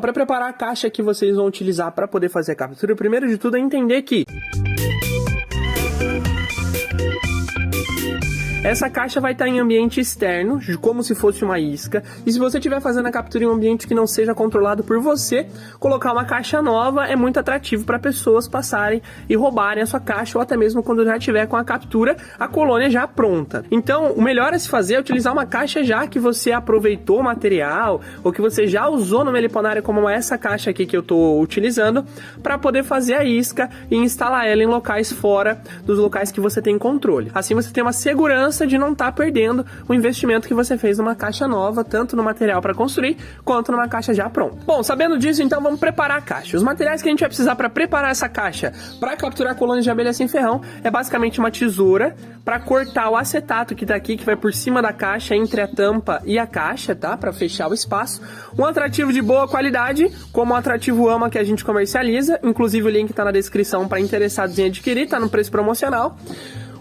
Para preparar a caixa que vocês vão utilizar para poder fazer a captura, o primeiro de tudo é entender que essa caixa vai estar em ambiente externo, como se fosse uma isca. E se você estiver fazendo a captura em um ambiente que não seja controlado por você, colocar uma caixa nova é muito atrativo para pessoas passarem e roubarem a sua caixa, ou até mesmo quando já estiver com a captura, a colônia já pronta. Então, o melhor a se fazer é utilizar uma caixa já que você aproveitou o material, ou que você já usou no meliponário, como essa caixa aqui que eu estou utilizando, para poder fazer a isca e instalar ela em locais fora dos locais que você tem controle. Assim você tem uma segurança de não estar perdendo o investimento que você fez numa caixa nova, tanto no material para construir, quanto numa caixa já pronta. Bom, sabendo disso, então vamos preparar a caixa. Os materiais que a gente vai precisar para preparar essa caixa para capturar colônias de abelha sem ferrão é basicamente uma tesoura para cortar o acetato que tá aqui, que vai por cima da caixa, entre a tampa e a caixa, tá? Para fechar o espaço. Um atrativo de boa qualidade, como o atrativo AMA que a gente comercializa, inclusive o link tá na descrição para interessados em adquirir, tá no preço promocional.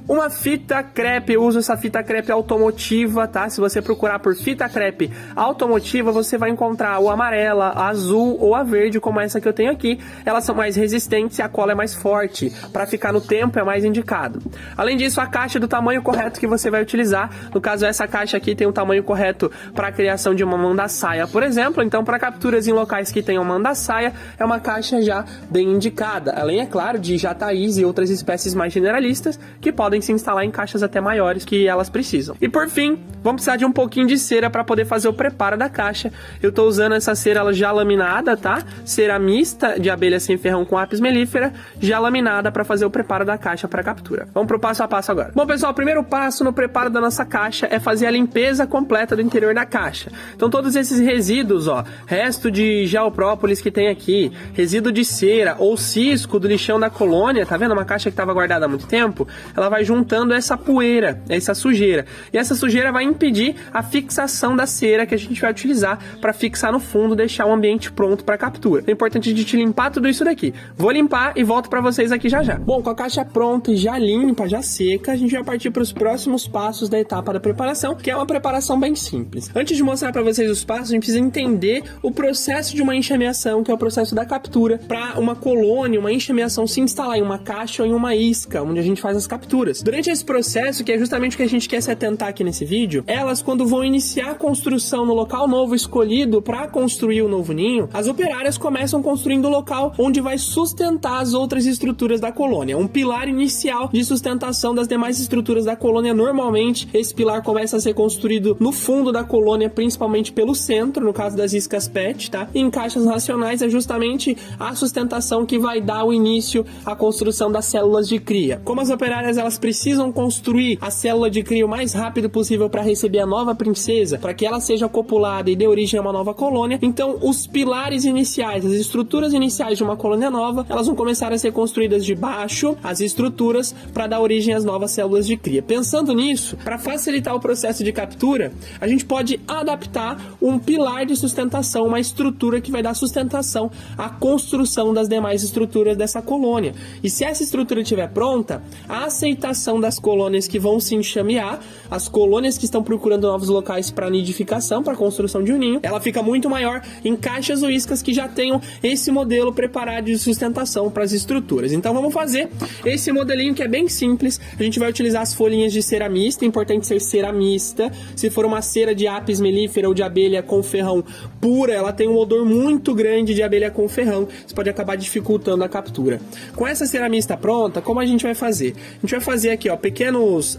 Uma fita crepe, eu uso essa fita crepe automotiva, tá? Se você procurar por fita crepe automotiva, você vai encontrar o amarela, a azul ou a verde, como essa que eu tenho aqui. Elas são mais resistentes e a cola é mais forte. Para ficar no tempo é mais indicado. Além disso, a caixa do tamanho correto que você vai utilizar. No caso, essa caixa aqui tem o tamanho correto para a criação de uma manda-saia, por exemplo. Então, para capturas em locais que tenham manda-saia, é uma caixa já bem indicada. Além, é claro, de jataís e outras espécies mais generalistas que podem se instalar em caixas até maiores que elas precisam. E por fim, vamos precisar de um pouquinho de cera para poder fazer o preparo da caixa. Eu estou usando essa cera ela já laminada, tá? Cera mista de abelha sem ferrão com apis mellifera, já laminada para fazer o preparo da caixa para captura. Vamos pro passo a passo agora. Bom, pessoal, o primeiro passo no preparo da nossa caixa é fazer a limpeza completa do interior da caixa. Então todos esses resíduos, ó, resto de geoprópolis que tem aqui, resíduo de cera ou cisco do lixão da colônia, tá vendo? Uma caixa que estava guardada há muito tempo, ela vai juntando essa poeira, essa sujeira. E essa sujeira vai impedir a fixação da cera que a gente vai utilizar para fixar no fundo, deixar o ambiente pronto para captura. É importante a gente limpar tudo isso daqui. Vou limpar e volto para vocês aqui já já. Bom, com a caixa pronta e já limpa, já seca, a gente vai partir para os próximos passos da etapa da preparação, que é uma preparação bem simples. Antes de mostrar para vocês os passos, a gente precisa entender o processo de uma enxameação, que é o processo da captura, para uma colônia, uma enxameação se instalar em uma caixa ou em uma isca, onde a gente faz as capturas. Durante esse processo, que é justamente o que a gente quer se atentar aqui nesse vídeo, elas, quando vão iniciar a construção no local novo escolhido para construir o novo ninho, as operárias começam construindo o local onde vai sustentar as outras estruturas da colônia. Um pilar inicial de sustentação das demais estruturas da colônia. Normalmente, esse pilar começa a ser construído no fundo da colônia, principalmente pelo centro, no caso das iscas PET, tá? E em caixas racionais é justamente a sustentação que vai dar o início à construção das células de cria. Como as operárias elas precisam construir a célula de cria o mais rápido possível para receber a nova princesa, para que ela seja copulada e dê origem a uma nova colônia, então os pilares iniciais, as estruturas iniciais de uma colônia nova, elas vão começar a ser construídas de baixo as estruturas para dar origem às novas células de cria. Pensando nisso, para facilitar o processo de captura, a gente pode adaptar um pilar de sustentação, uma estrutura que vai dar sustentação à construção das demais estruturas dessa colônia. E se essa estrutura estiver pronta, a aceitação das colônias que vão se enxamear, as colônias que estão procurando novos locais para nidificação, para construção de um ninho, ela fica muito maior em caixas ou iscas que já tenham esse modelo preparado de sustentação para as estruturas. Então vamos fazer esse modelinho que é bem simples. A gente vai utilizar as folhinhas de cera mista, é importante ser cera mista. Se for uma cera de apis mellifera ou de abelha com ferrão pura, ela tem um odor muito grande de abelha com ferrão, isso pode acabar dificultando a captura. Com essa cera mista pronta, como a gente vai fazer? A gente vai fazer aqui, ó, pequenas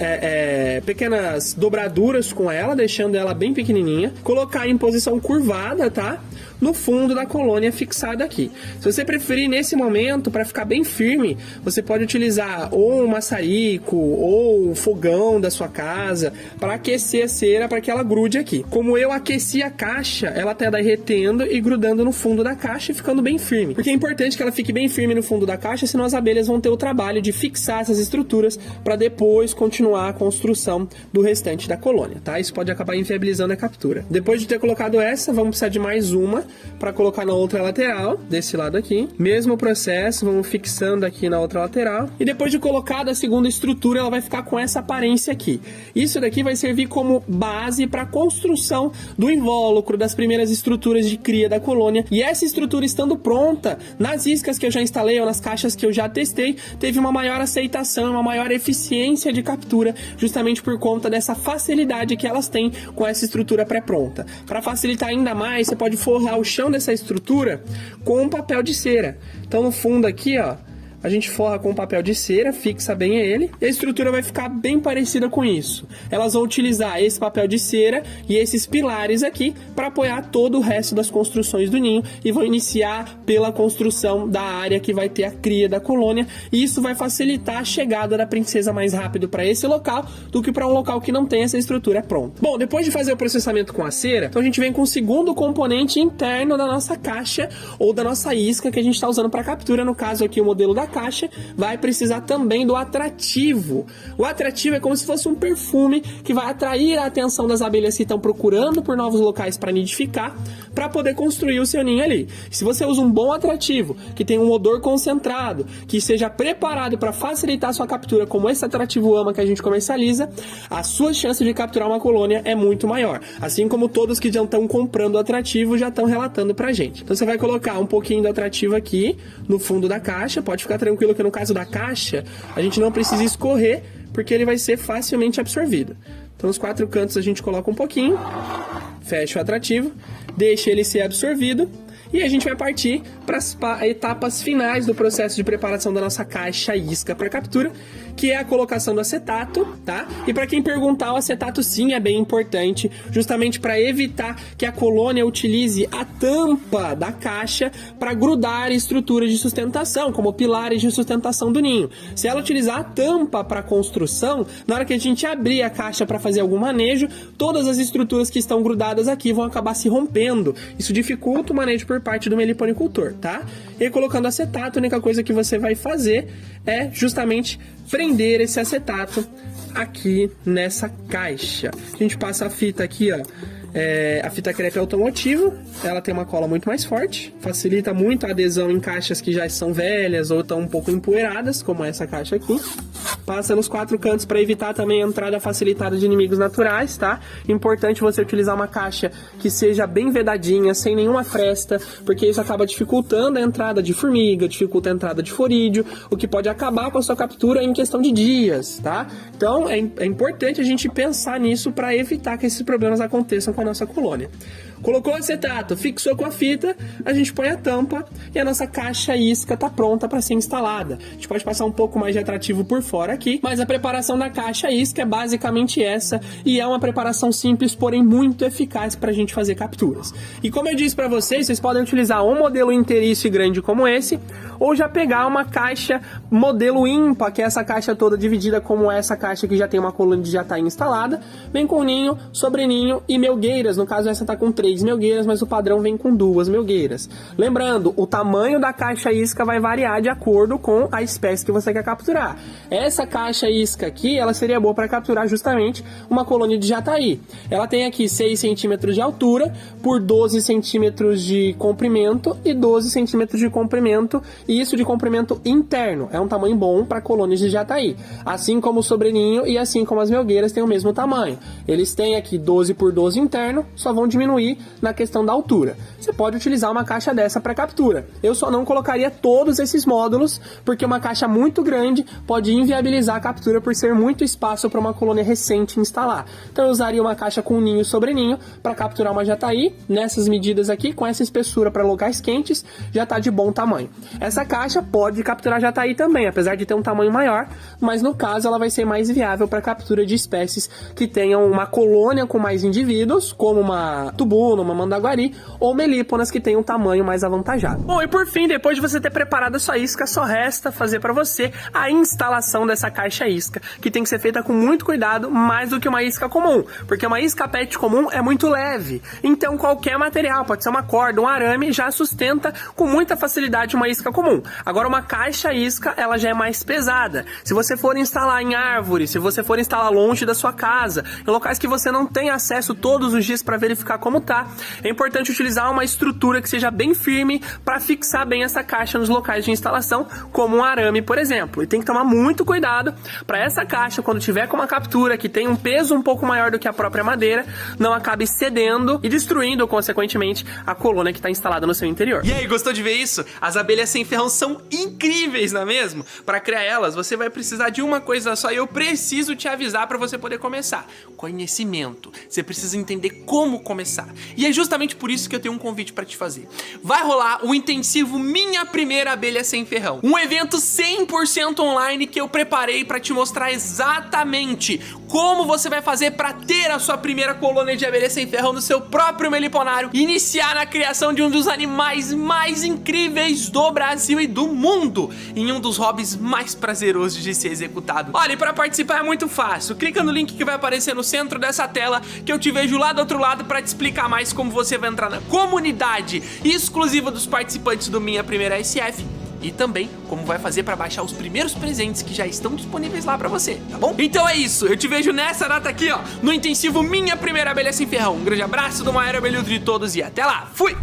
dobraduras com ela, deixando ela bem pequenininha, colocar em posição curvada, tá? No fundo da colônia fixada aqui. Se você preferir nesse momento, para ficar bem firme, você pode utilizar ou um maçarico ou um fogão da sua casa para aquecer a cera para que ela grude aqui. Como eu aqueci a caixa, ela tá derretendo e grudando no fundo da caixa e ficando bem firme. Porque é importante que ela fique bem firme no fundo da caixa, senão as abelhas vão ter o trabalho de fixar essas estruturas para depois continuar a construção do restante da colônia, tá? Isso pode acabar inviabilizando a captura. Depois de ter colocado essa, vamos precisar de mais uma. para colocar na outra lateral, desse lado aqui. Mesmo processo, vamos fixando aqui na outra lateral. E depois de colocada a segunda estrutura, ela vai ficar com essa aparência aqui. Isso daqui vai servir como base para a construção do invólucro, das primeiras estruturas de cria da colônia. E essa estrutura estando pronta, nas iscas que eu já instalei ou nas caixas que eu já testei, teve uma maior aceitação, uma maior eficiência de captura, justamente por conta dessa facilidade que elas têm com essa estrutura pré-pronta. Para facilitar ainda mais, você pode forrar o chão dessa estrutura com um papel de cera. Então no fundo aqui, ó, a gente forra com papel de cera, fixa bem ele, e a estrutura vai ficar bem parecida com isso. Elas vão utilizar esse papel de cera e esses pilares aqui para apoiar todo o resto das construções do ninho e vão iniciar pela construção da área que vai ter a cria da colônia, e isso vai facilitar a chegada da princesa mais rápido para esse local do que para um local que não tem essa estrutura pronta. Bom, depois de fazer o processamento com a cera, então a gente vem com o segundo componente interno da nossa caixa ou da nossa isca que a gente está usando para captura, no caso aqui o modelo da caixa, vai precisar também do atrativo. O atrativo é como se fosse um perfume que vai atrair a atenção das abelhas que estão procurando por novos locais para nidificar, para poder construir o seu ninho ali. Se você usa um bom atrativo, que tem um odor concentrado, que seja preparado para facilitar a sua captura, como esse atrativo AMA que a gente comercializa, a sua chance de capturar uma colônia é muito maior. Assim como todos que já estão comprando o atrativo já estão relatando pra gente. Então você vai colocar um pouquinho do atrativo aqui no fundo da caixa, pode ficar tranquilo que no caso da caixa, a gente não precisa escorrer, porque ele vai ser facilmente absorvido. Então nos 4 cantos a gente coloca um pouquinho, fecha o atrativo, deixa ele ser absorvido, e a gente vai partir para as etapas finais do processo de preparação da nossa caixa isca para captura, que é a colocação do acetato, tá? E para quem perguntar, o acetato sim é bem importante, justamente para evitar que a colônia utilize a tampa da caixa para grudar estruturas de sustentação, como pilares de sustentação do ninho. Se ela utilizar a tampa para construção, na hora que a gente abrir a caixa para fazer algum manejo, todas as estruturas que estão grudadas aqui vão acabar se rompendo. Isso dificulta o manejo por parte do meliponicultor, tá? E colocando acetato, a única coisa que você vai fazer é justamente prender esse acetato aqui nessa caixa. A gente passa a fita aqui, ó. A fita crepe automotiva, ela tem uma cola muito mais forte, facilita muito a adesão em caixas que já são velhas ou estão um pouco empoeiradas, como essa caixa aqui. Passa nos 4 cantos para evitar também a entrada facilitada de inimigos naturais, tá? Importante você utilizar uma caixa que seja bem vedadinha, sem nenhuma fresta, porque isso acaba dificultando a entrada de formiga, dificulta a entrada de forídeo, o que pode acabar com a sua captura em questão de dias, tá? Então é importante a gente pensar nisso para evitar que esses problemas aconteçam com a nossa colônia. Colocou o acetato, fixou com a fita, a gente põe a tampa e a nossa caixa isca está pronta para ser instalada. A gente pode passar um pouco mais de atrativo por fora aqui, mas a preparação da caixa isca é basicamente essa, e é uma preparação simples, porém muito eficaz para a gente fazer capturas. E como eu disse para vocês, vocês podem utilizar um modelo inteiriço e grande como esse, ou já pegar uma caixa modelo ímpar, que é essa caixa toda dividida como essa caixa que já tem uma colônia de jataí instalada, vem com ninho, sobreninho e melgueiras. No caso essa está com 3 melgueiras, mas o padrão vem com 2 melgueiras. Lembrando, o tamanho da caixa isca vai variar de acordo com a espécie que você quer capturar. Essa caixa isca aqui, ela seria boa para capturar justamente uma colônia de jataí. Ela tem aqui 6 centímetros de altura por 12 centímetros de comprimento e 12 centímetros de comprimento, e isso de comprimento interno. É um tamanho bom para colônias de jataí. Assim como o sobreninho e assim como as melgueiras têm o mesmo tamanho. Eles têm aqui 12 por 12 interno, só vão diminuir na questão da altura. Você pode utilizar uma caixa dessa para captura. Eu só não colocaria todos esses módulos, porque uma caixa muito grande pode inviabilizar a captura por ser muito espaço para uma colônia recente instalar. Então eu usaria uma caixa com ninho sobre ninho para capturar uma jataí, nessas medidas aqui, com essa espessura para locais quentes, já está de bom tamanho. Essa caixa pode capturar jataí também, apesar de ter um tamanho maior, mas no caso ela vai ser mais viável para captura de espécies que tenham uma colônia com mais indivíduos, como uma tubuna, uma mandaguari, ou melíponas que tenham um tamanho mais avantajado. Bom, e por fim, depois de você ter preparado a sua isca, só resta fazer para você a instalação dessa caixa isca, que tem que ser feita com muito cuidado, mais do que uma isca comum, porque uma isca PET comum é muito leve, então qualquer material, pode ser uma corda, um arame, já sustenta com muita facilidade uma isca comum. Agora uma caixa isca, ela já é mais pesada. Se você for instalar em árvore, se você for instalar longe da sua casa, em locais que você não tem acesso todos os dias para verificar como tá, executar, é importante utilizar uma estrutura que seja bem firme para fixar bem essa caixa nos locais de instalação, como um arame, por exemplo. E tem que tomar muito cuidado para essa caixa, quando tiver com uma captura que tem um peso um pouco maior do que a própria madeira, não acabe cedendo e destruindo, consequentemente, a colônia que está instalada no seu interior. E aí, gostou de ver isso? As abelhas sem ferrão são incríveis, não é mesmo? Para criar elas, você vai precisar de uma coisa só e eu preciso te avisar para você poder começar. Conhecimento. Você precisa entender como começar. E é justamente por isso que eu tenho um convite para te fazer. Vai rolar o intensivo Minha Primeira Abelha Sem Ferrão. Um evento 100% online que eu preparei para te mostrar exatamente como você vai fazer para ter a sua primeira colônia de abelha sem ferrão no seu próprio meliponário e iniciar na criação de um dos animais mais incríveis do Brasil e do mundo, em um dos hobbies mais prazerosos de ser executado. Olha, e para participar é muito fácil. Clica no link que vai aparecer no centro dessa tela que eu te vejo lá do outro lado para te explicar mais como você vai entrar na comunidade exclusiva dos participantes do Minha Primeira SF. E também como vai fazer para baixar os primeiros presentes que já estão disponíveis lá para você, tá bom? Então é isso, eu te vejo nessa data aqui, ó, no intensivo Minha Primeira Abelha Sem Ferrão. Um grande abraço do maior abelhudo de todos e até lá, fui!